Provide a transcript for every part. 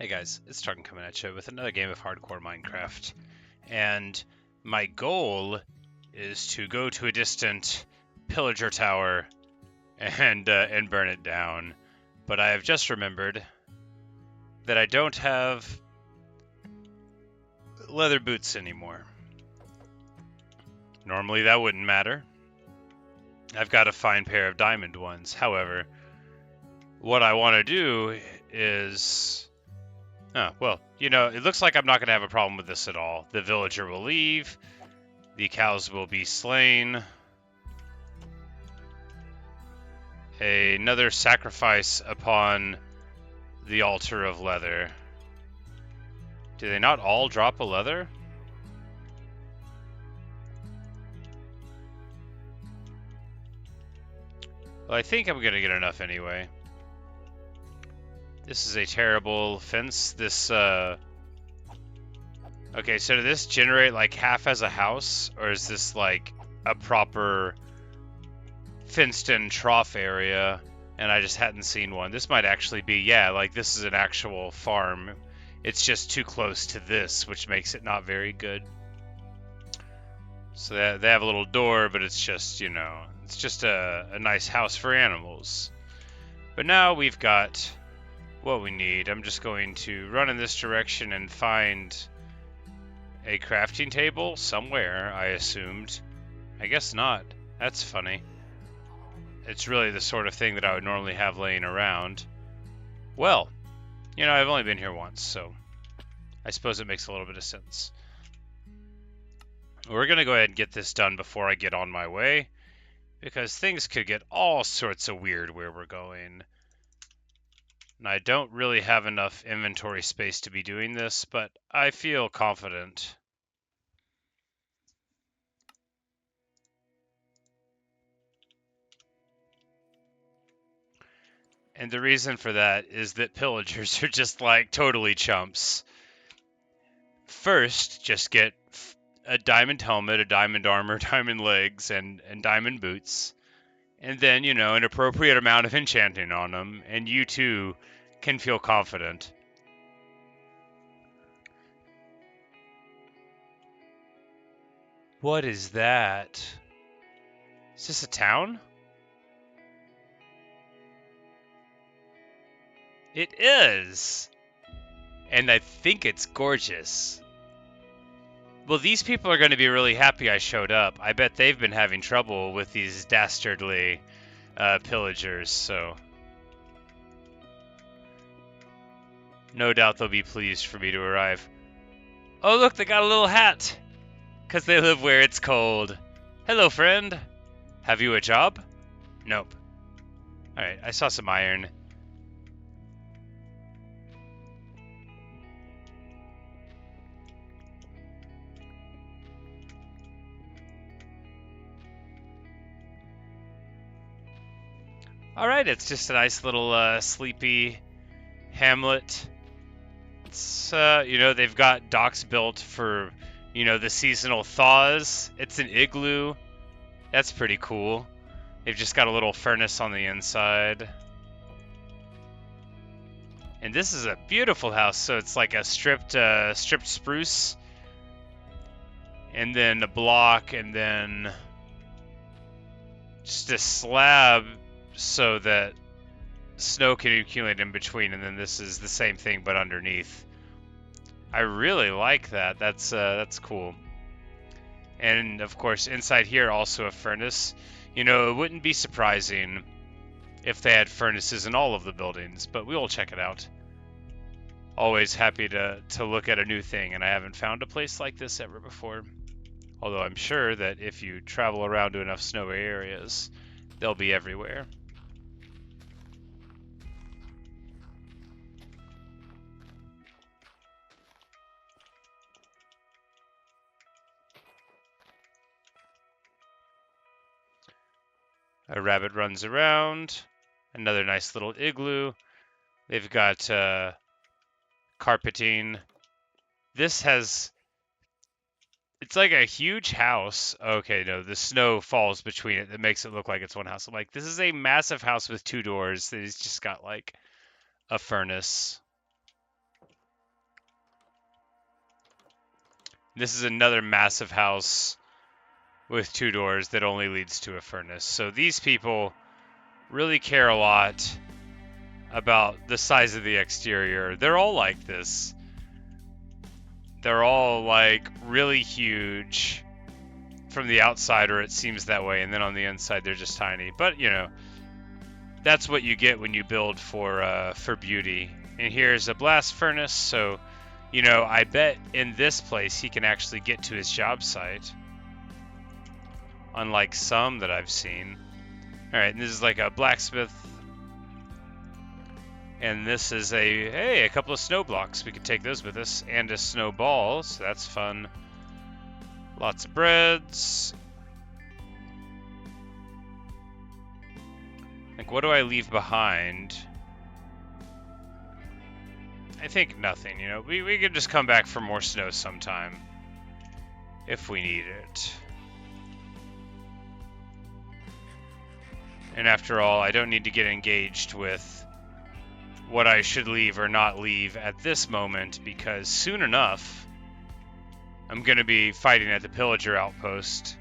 Hey guys, it's Tarkin coming at you with another game of hardcore Minecraft. And my goal is to go to a distant pillager tower and burn it down. But I have just remembered that I don't have leather boots anymore. Normally that wouldn't matter. I've got a fine pair of diamond ones. However, what I want to do is... Oh, well, it looks like I'm not going to have a problem with this at all. The villager will leave. The cows will be slain. Another sacrifice upon the altar of leather. Do they not all drop a leather? Well, I think I'm going to get enough anyway. This is a terrible fence. Okay, so did this generate like half as a house? Or is this like a proper fenced-in trough area? And I just hadn't seen one. This might actually be, yeah, like this is an actual farm. It's just too close to this, which makes it not very good. So they have a little door, but it's just, it's just a nice house for animals. But now we've got what we need. I'm just going to run in this direction and find a crafting table somewhere, I assumed. I guess not. That's funny. It's really the sort of thing that I would normally have laying around. Well, I've only been here once, so I suppose it makes a little bit of sense. We're going to go ahead and get this done before I get on my way, because things could get all sorts of weird where we're going. And I don't really have enough inventory space to be doing this, but I feel confident. And the reason for that is that pillagers are just like totally chumps. First, just get a diamond helmet, a diamond armor, diamond legs, and diamond boots. And then, an appropriate amount of enchanting on them, and you too can feel confident. What is that? Is this a town? It is! And I think it's gorgeous. Well, these people are going to be really happy I showed up. I bet they've been having trouble with these dastardly pillagers, so... No doubt they'll be pleased for me to arrive. Oh, look, they got a little hat! 'Cause they live where it's cold. Hello, friend. Have you a job? Nope. Alright, I saw some iron. Alright, it's just a nice little sleepy hamlet. It's, they've got docks built for, the seasonal thaws. It's an igloo. That's pretty cool. They've just got a little furnace on the inside. And this is a beautiful house, so it's like a stripped spruce. And then a block, and then just a slab so that snow can accumulate in between, and then this is the same thing but underneath. I really like that. That's cool. And of course, inside here also a furnace. It wouldn't be surprising if they had furnaces in all of the buildings, but we will check it out. Always happy to look at a new thing, and I haven't found a place like this ever before. Although I'm sure that if you travel around to enough snowy areas, they'll be everywhere. A rabbit runs around. Another nice little igloo. They've got carpeting. This has... It's like a huge house. Okay, no, the snow falls between it. That makes it look like it's one house. I'm like, this is a massive house with two doors. It's just got like a furnace. This is another massive house with 2 doors that only leads to a furnace. So these people really care a lot about the size of the exterior. They're all like this. They're all like really huge from the outside, or it seems that way, and then on the inside they're just tiny. But you know, that's what you get when you build for beauty. And here's a blast furnace, so you know, I bet in this place he can actually get to his job site, unlike some that I've seen. All right, and this is like a blacksmith, and this is a couple of snow blocks. We can take those with us, and a snowball, so that's fun. Lots of breads. Like, what do I leave behind? I think nothing, you know. We can just come back for more snow sometime if we need it. And after all, I don't need to get engaged with what I should leave or not leave at this moment, because soon enough I'm going to be fighting at the pillager outpost.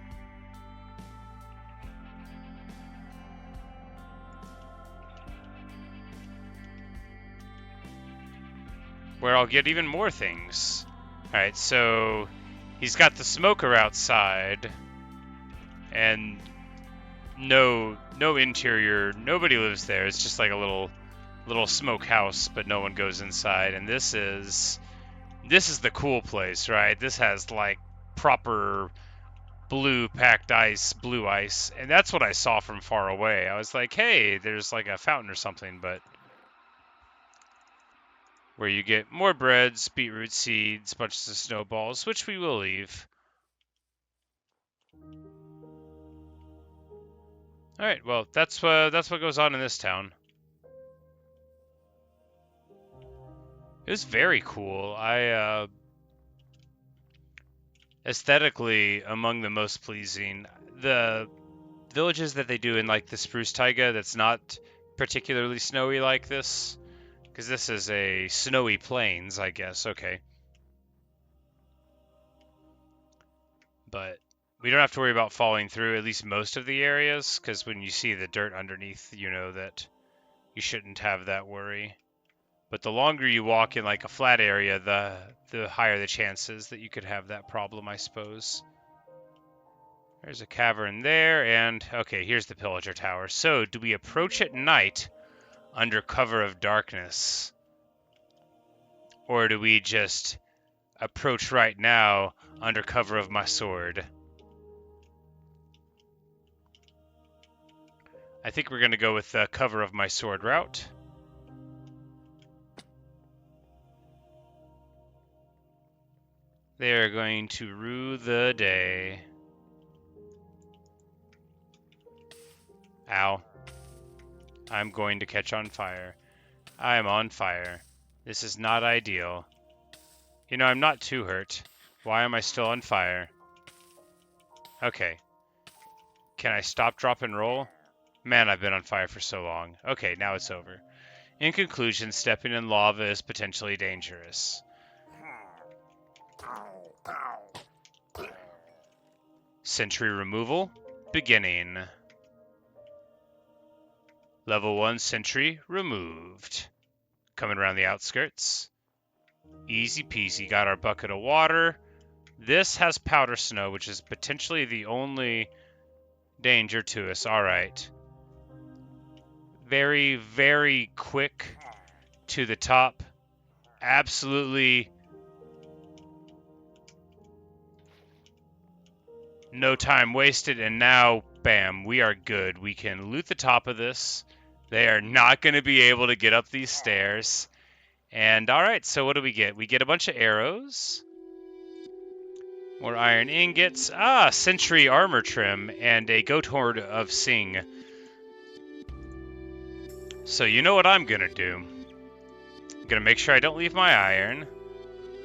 Where I'll get even more things. Alright, so he's got the smoker outside, and no interior, nobody lives there. It's just like a little smokehouse, but no one goes inside. And this is the cool place, right? This has like proper blue packed ice, blue ice, and that's what I saw from far away. I was like, hey, there's like a fountain or something, but where you get more breads, beetroot seeds, bunches of snowballs, which we will leave. All right, well, that's what goes on in this town. It was very cool. I aesthetically among the most pleasing. The villages that they do in like the spruce taiga that's not particularly snowy like this, because this is a snowy plains, I guess. Okay. But we don't have to worry about falling through at least most of the areas, because when you see the dirt underneath, you know that you shouldn't have that worry. But the longer you walk in like a flat area, the higher the chances that you could have that problem, I suppose. There's a cavern there, and okay, here's the pillager tower. So, do we approach at night under cover of darkness? Or do we just approach right now under cover of my sword? I think we're going to go with the cover of my sword route. They are going to rue the day. Ow. I'm going to catch on fire. I am on fire. This is not ideal. You know, I'm not too hurt. Why am I still on fire? Okay. Can I stop, drop, and roll? Man, I've been on fire for so long. Okay, now it's over. In conclusion, stepping in lava is potentially dangerous. Sentry removal. Beginning. Level 1 sentry removed. Coming around the outskirts. Easy peasy. Got our bucket of water. This has powder snow, which is potentially the only danger to us. Alright. Very, very quick to the top. Absolutely no time wasted, and now, bam, we are good. We can loot the top of this. They are not going to be able to get up these stairs. And alright, so what do we get? We get a bunch of arrows. More iron ingots. Ah, sentry armor trim and a goat horde of Sing. So you know what I'm going to do. I'm going to make sure I don't leave my iron.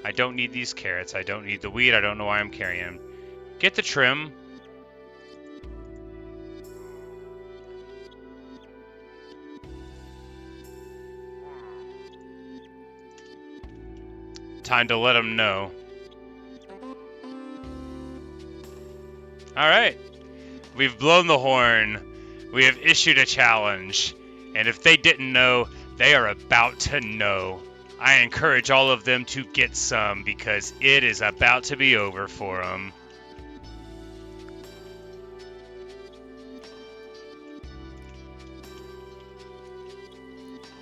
I don't need these carrots. I don't need the wheat. I don't know why I'm carrying them. Get the trim. Time to let them know. Alright. We've blown the horn. We have issued a challenge. And if they didn't know, they are about to know. I encourage all of them to get some because it is about to be over for them.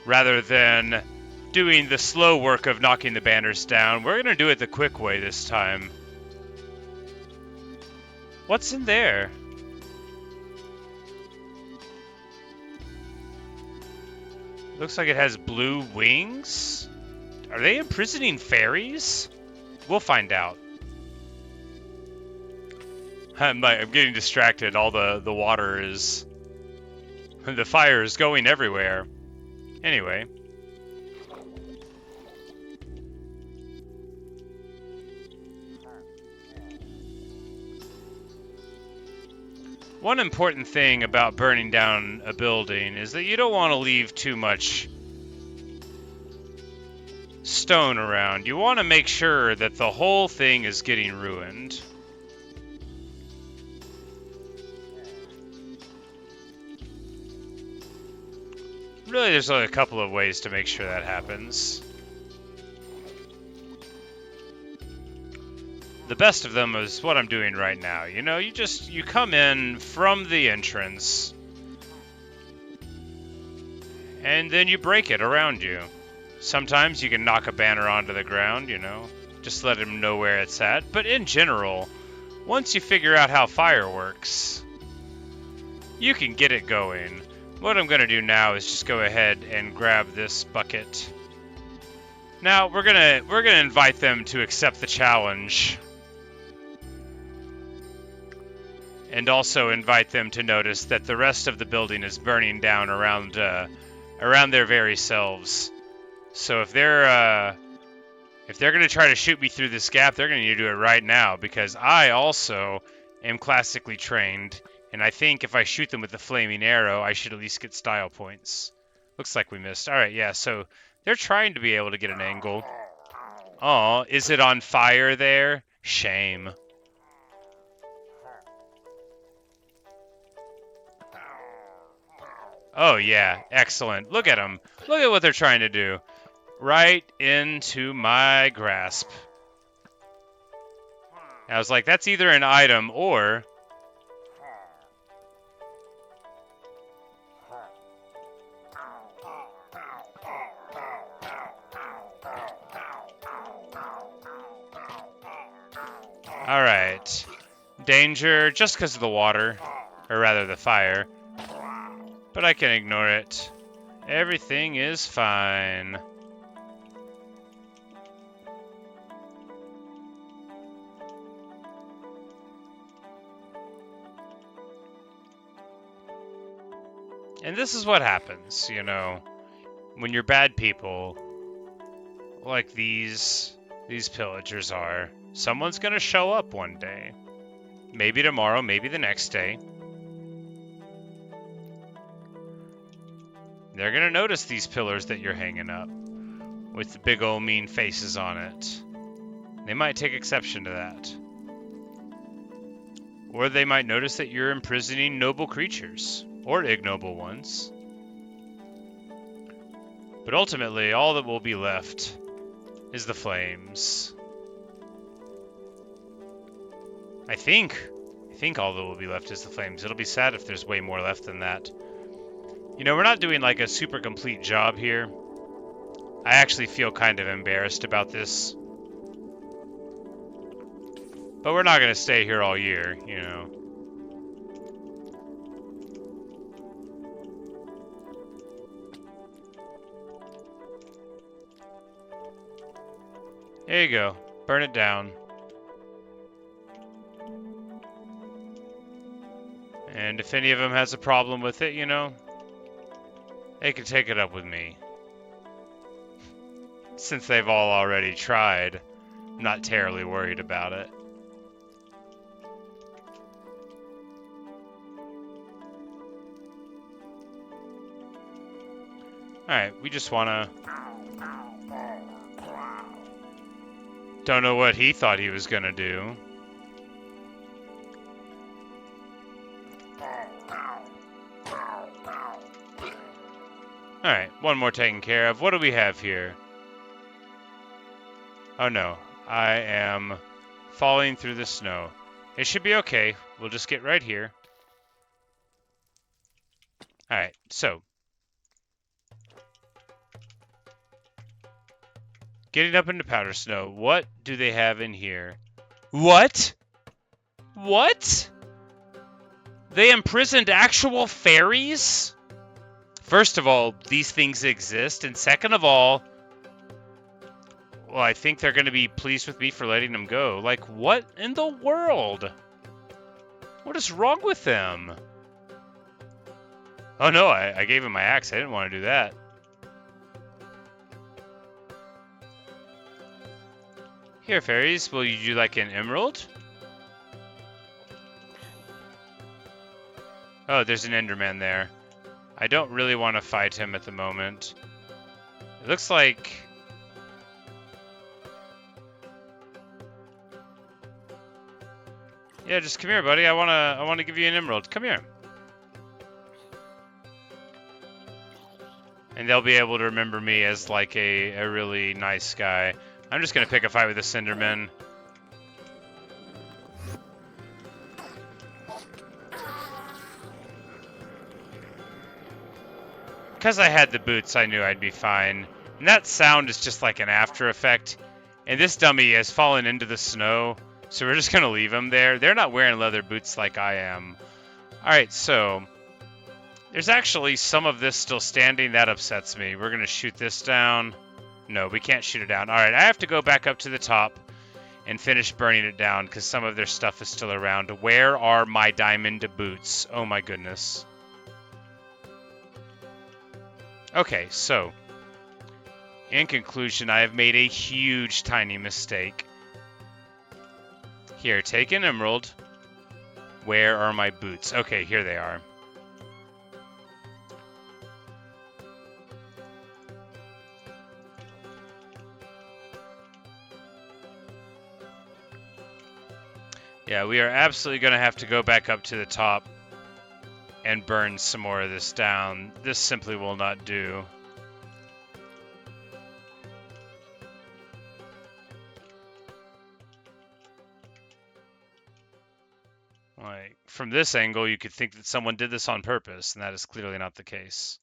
Rather than doing the slow work of knocking the banners down, we're going to do it the quick way this time. What's in there? Looks like it has blue wings. Are they imprisoning fairies? We'll find out. I'm getting distracted. All the water is... The fire is going everywhere. Anyway. One important thing about burning down a building is that you don't want to leave too much stone around. You want to make sure that the whole thing is getting ruined. Really, there's only a couple of ways to make sure that happens. The best of them is what I'm doing right now. You know, you come in from the entrance, and then you break it around you. Sometimes you can knock a banner onto the ground, you know, just let them know where it's at. But in general, once you figure out how fire works, you can get it going. What I'm going to do now is just go ahead and grab this bucket. Now, we're gonna invite them to accept the challenge. And also invite them to notice that the rest of the building is burning down around their very selves. So if they're going to try to shoot me through this gap, they're going to need to do it right now, because I also am classically trained, and I think if I shoot them with the flaming arrow, I should at least get style points. Looks like we missed. All right, yeah. So they're trying to be able to get an angle. Oh, is it on fire there? Shame. Oh, yeah. Excellent. Look at them. Look at what they're trying to do. Right into my grasp. I was like, that's either an item or... Alright. Danger just because of the water. Or rather, the fire. But I can ignore it. Everything is fine. And this is what happens, you know, when you're bad people, like these pillagers are. Someone's gonna show up one day. Maybe tomorrow, maybe the next day. They're gonna notice these pillars that you're hanging up with the big old mean faces on it. They might take exception to that. Or they might notice that you're imprisoning noble creatures, or ignoble ones. But ultimately, all that will be left is the flames. I think all that will be left is the flames. It'll be sad if there's way more left than that. You know, we're not doing like a super complete job here. I actually feel kind of embarrassed about this. But we're not going to stay here all year, you know. There you go. Burn it down. And if any of them has a problem with it, you know, they can take it up with me. Since they've all already tried, I'm not terribly worried about it. Alright, we just wanna... Don't know what he thought he was gonna do. One more taken care of. What do we have here? Oh no, I am falling through the snow. It should be okay. We'll just get right here. Alright, so. Getting up into powder snow. What do they have in here? What? What? They imprisoned actual fairies? First of all, these things exist. And second of all, well, I think they're going to be pleased with me for letting them go. Like, what in the world? What is wrong with them? Oh no, I gave him my axe. I didn't want to do that. Here, fairies, will you do like an emerald? Oh, there's an Enderman there. I don't really want to fight him at the moment. It looks like... Yeah, just come here, buddy. I wanna give you an emerald. Come here. And they'll be able to remember me as like a really nice guy. I'm just gonna pick a fight with the Cinderman. Because I had the boots, I knew I'd be fine. And that sound is just like an after effect. And this dummy has fallen into the snow, so we're just gonna leave him there. They're not wearing leather boots like I am. Alright, so there's actually some of this still standing. That upsets me. We're gonna shoot this down. No, we can't shoot it down. Alright, I have to go back up to the top and finish burning it down because some of their stuff is still around. Where are my diamond boots? Oh my goodness. Okay, so in conclusion, I have made a huge tiny mistake. Here, take an emerald. Where are my boots? Okay, here they are. Yeah, we are absolutely going to have to go back up to the top and burn some more of this down. This simply will not do. Like, from this angle, you could think that someone did this on purpose, and that is clearly not the case.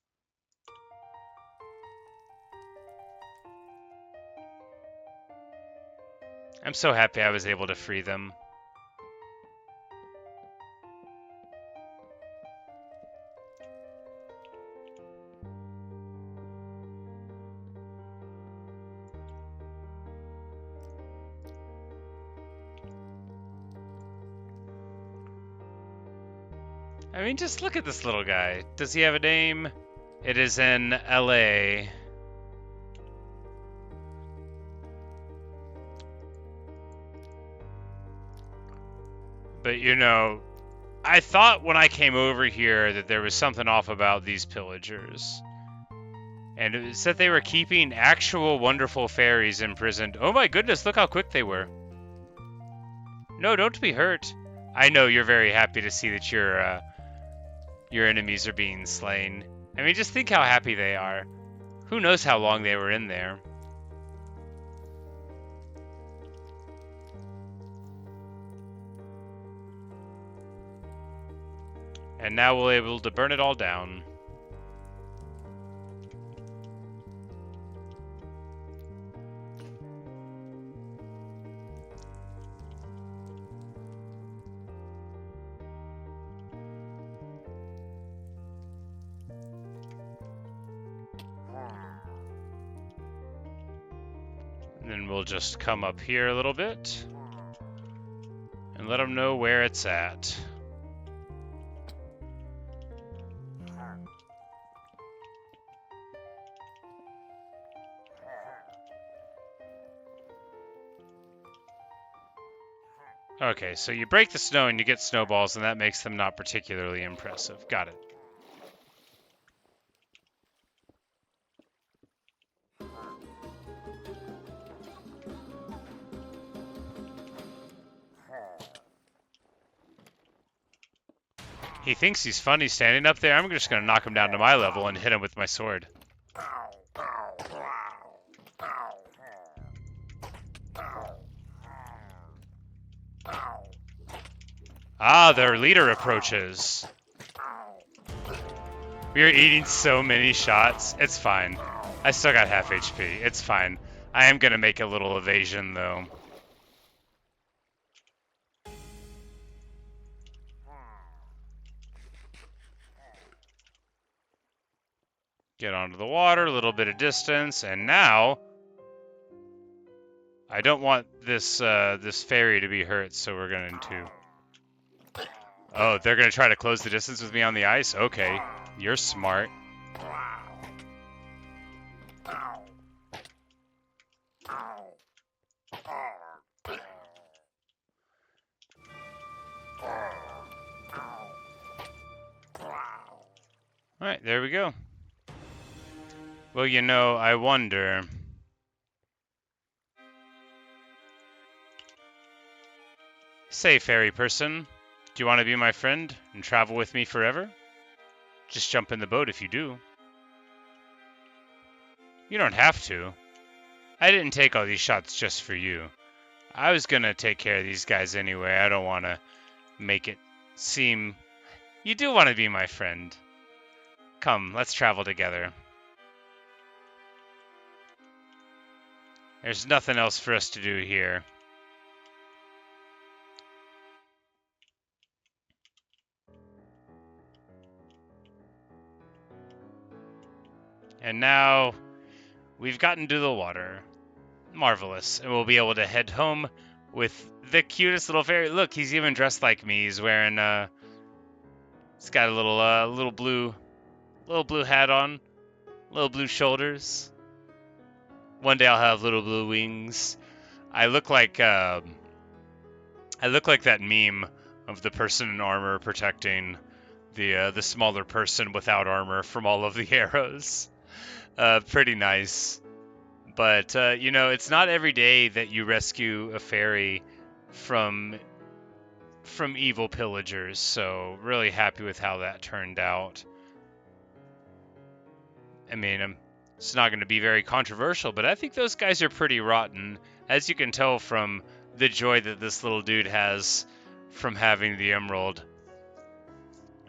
I'm so happy I was able to free them. I mean, just look at this little guy. Does he have a name? It is in LA. But, you know, I thought when I came over here that there was something off about these pillagers. And it said they were keeping actual wonderful fairies imprisoned. Oh my goodness, look how quick they were. No, don't be hurt. I know you're very happy to see that your enemies are being slain. I mean, just think how happy they are. Who knows how long they were in there. And now we'll be able to burn it all down. And then we'll just come up here a little bit and let them know where it's at. Okay, so you break the snow and you get snowballs, and that makes them not particularly impressive. Got it. He thinks he's funny standing up there. I'm just going to knock him down to my level and hit him with my sword. Ah, their leader approaches. We are eating so many shots. It's fine. I still got half HP. It's fine. I am gonna make a little evasion, though. Get onto the water, a little bit of distance, and now I don't want this this fairy to be hurt, so we're going to. Oh, they're gonna try to close the distance with me on the ice? Okay, you're smart. Alright, there we go. Well, you know, I wonder. Say, fairy person, do you want to be my friend and travel with me forever? Just jump in the boat if you do. You don't have to. I didn't take all these shots just for you. I was gonna take care of these guys anyway. I don't want to make it seem... You do want to be my friend. Come, let's travel together. There's nothing else for us to do here. And now we've gotten to the water. Marvelous. And we'll be able to head home with the cutest little fairy. Look, he's even dressed like me. He's wearing he's got a little blue hat on, little blue shoulders. One day I'll have little blue wings. I look like that meme of the person in armor protecting the smaller person without armor from all of the arrows. Pretty nice. But, you know, it's not every day that you rescue a fairy from evil pillagers, so really happy with how that turned out. I mean, it's not going to be very controversial, but I think those guys are pretty rotten, as you can tell from the joy that this little dude has from having the emerald.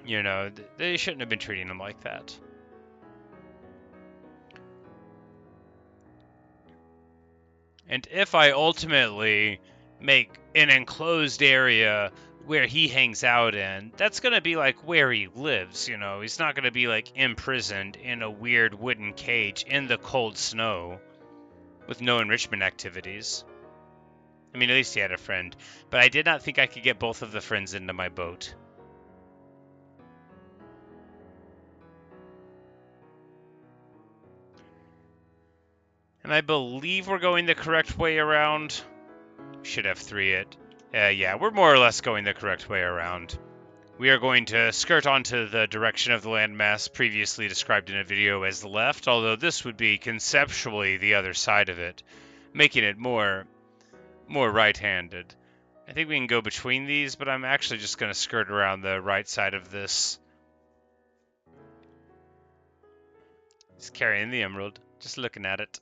You know, they shouldn't have been treating him like that. And if I ultimately make an enclosed area where he hangs out in, that's going to be like where he lives, you know. He's not going to be like imprisoned in a weird wooden cage in the cold snow with no enrichment activities. I mean, at least he had a friend, but I did not think I could get both of the friends into my boat. And I believe we're going the correct way around. Should have 3 it. Yeah, we're more or less going the correct way around. We are going to skirt onto the direction of the landmass previously described in a video as left, although this would be conceptually the other side of it, making it more right-handed. I think we can go between these, but I'm actually just going to skirt around the right side of this. Just carrying the emerald, just looking at it.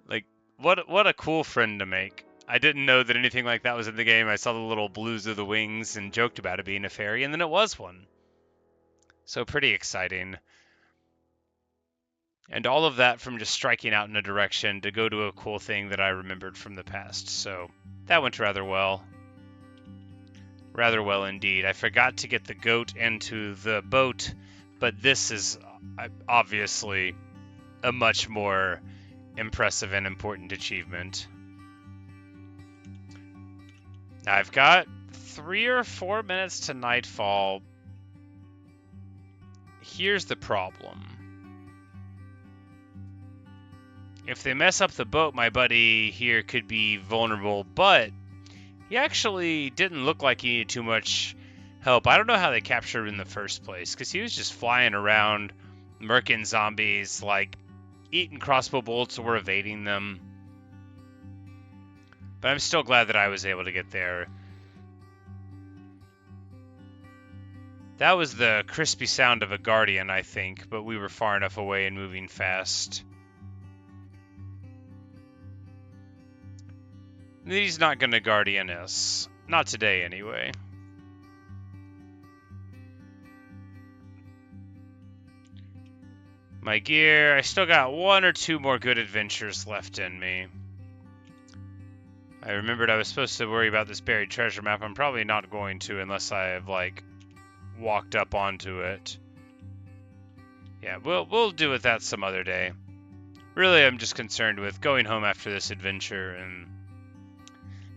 Like, what a cool friend to make. I didn't know that anything like that was in the game. I saw the little blues of the wings and joked about it being a fairy, and then it was one. So pretty exciting. And all of that from just striking out in a direction to go to a cool thing that I remembered from the past. So that went rather well. Rather well indeed. I forgot to get the goat into the boat, but this is obviously a much more impressive and important achievement. Now I've got 3 or 4 minutes to nightfall. Here's the problem. If they mess up the boat, my buddy here could be vulnerable, but he actually didn't look like he needed too much help. I don't know how they captured him in the first place, because he was just flying around, murking zombies, like eating crossbow bolts or evading them. But I'm still glad that I was able to get there. That was the crispy sound of a guardian, I think, but we were far enough away and moving fast. He's not going to guardian us. Not today, anyway. My gear, I still got 1 or 2 more good adventures left in me. I remembered I was supposed to worry about this buried treasure map. I'm probably not going to unless I have, like, walked up onto it. Yeah, we'll do with that some other day. Really, I'm just concerned with going home after this adventure and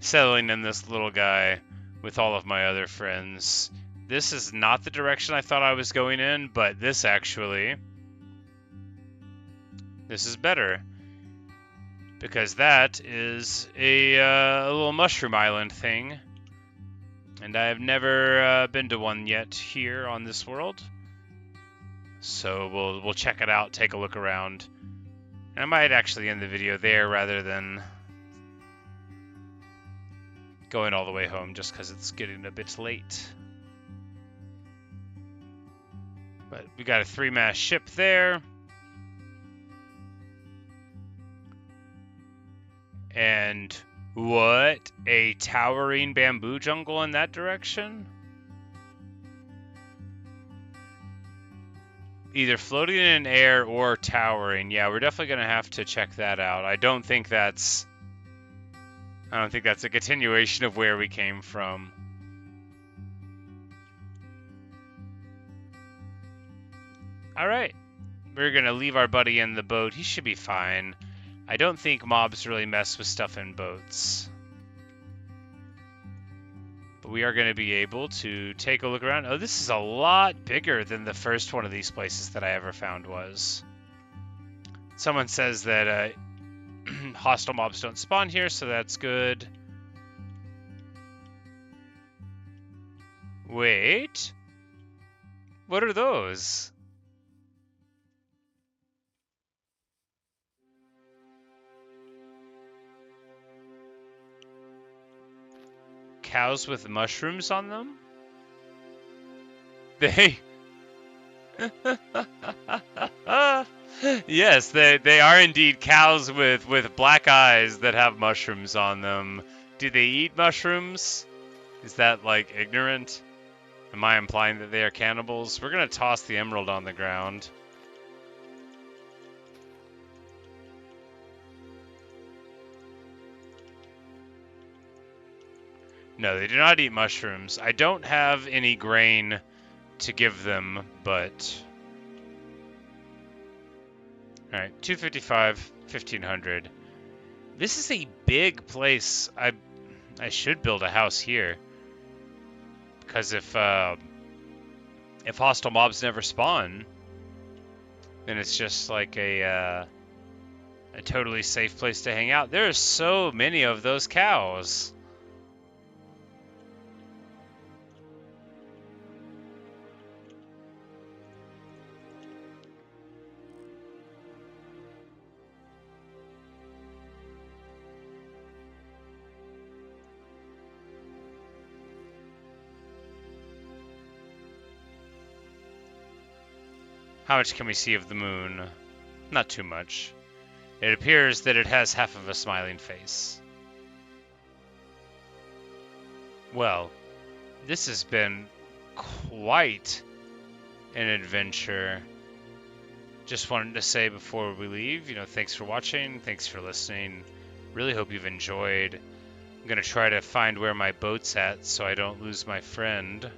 settling in this little guy with all of my other friends. This is not the direction I thought I was going in, but this is better. Because that is a little mushroom island thing. And I have never been to one yet here on this world. So we'll check it out, take a look around. And I might actually end the video there rather than going all the way home just because it's getting a bit late. But we got a 3-mast ship there. And what? A towering bamboo jungle in that direction? Either floating in air or towering. Yeah, we're definitely going to have to check that out. I don't think that's a continuation of where we came from. Alright. We're going to leave our buddy in the boat. He should be fine. I don't think mobs really mess with stuff in boats. But we are going to be able to take a look around. Oh, this is a lot bigger than the first one of these places that I ever found was. Someone says that hostile mobs don't spawn here, so that's good. Wait. What are those? Cows with mushrooms on them? They... Yes, they are indeed cows with black eyes that have mushrooms on them. Do they eat mushrooms? Is that, like, ignorant? Am I implying that they are cannibals? We're gonna toss the emerald on the ground. No, they do not eat mushrooms. I don't have any grain to give them, but... Alright, 255, 1500. This is a big place. I should build a house here. Because if hostile mobs never spawn, then it's just like a totally safe place to hang out. There are so many of those cows. How much can we see of the moon? Not too much. It appears that it has half of a smiling face. Well, this has been quite an adventure. Just wanted to say before we leave, thanks for watching, thanks for listening. Really hope you've enjoyed. I'm gonna try to find where my boat's at so I don't lose my friend.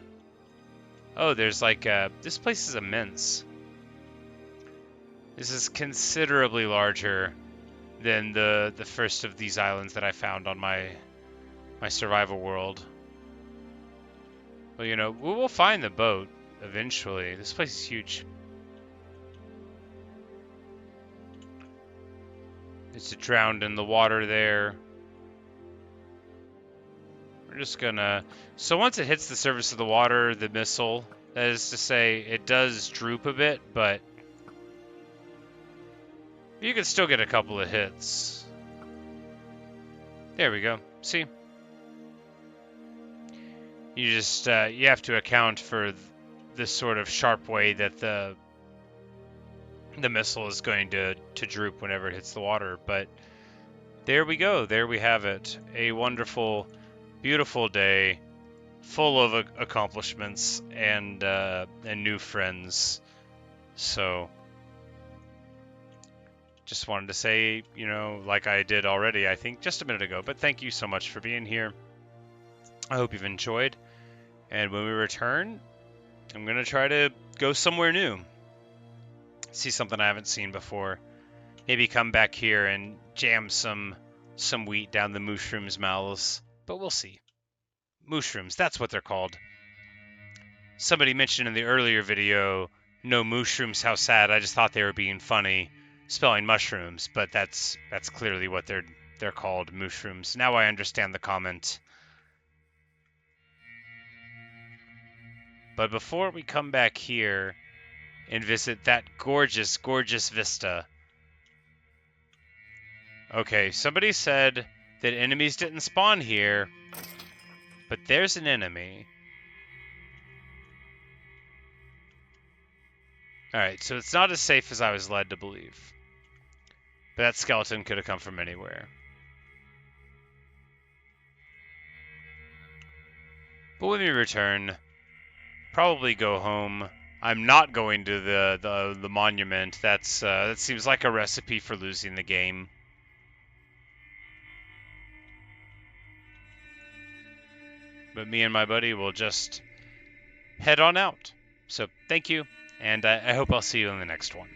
Oh, there's like this place is immense. This is considerably larger than the first of these islands that I found on my survival world. Well, we'll find the boat eventually. This place is huge. It's drowned in the water there. We're just gonna... So once it hits the surface of the water, the missile, that is to say, it does droop a bit, but you can still get a couple of hits. There we go. See? You just, you have to account for this sort of sharp way that the missile is going to droop whenever it hits the water. But there we go. There we have it. A wonderful Beautiful day, full of accomplishments and new friends. So just wanted to say, you know, like I did already, I think just a minute ago, but thank you so much for being here. I hope you've enjoyed. And when we return, I'm going to try to go somewhere new. See something I haven't seen before. Maybe come back here and jam some wheat down the mushrooms' mouths. But we'll see. Mushrooms, that's what they're called. Somebody mentioned in the earlier video, no mushrooms, how sad. I just thought they were being funny, spelling mushrooms, but that's clearly what they're called, mushrooms. Now I understand the comment. But before we come back here and visit that gorgeous, gorgeous vista. Okay, somebody said that enemies didn't spawn here, but there's an enemy. Alright, so it's not as safe as I was led to believe. But that skeleton could have come from anywhere. But when we return, probably go home. I'm not going to the monument. That seems like a recipe for losing the game. But me and my buddy will just head on out. So thank you, and I hope I'll see you in the next one.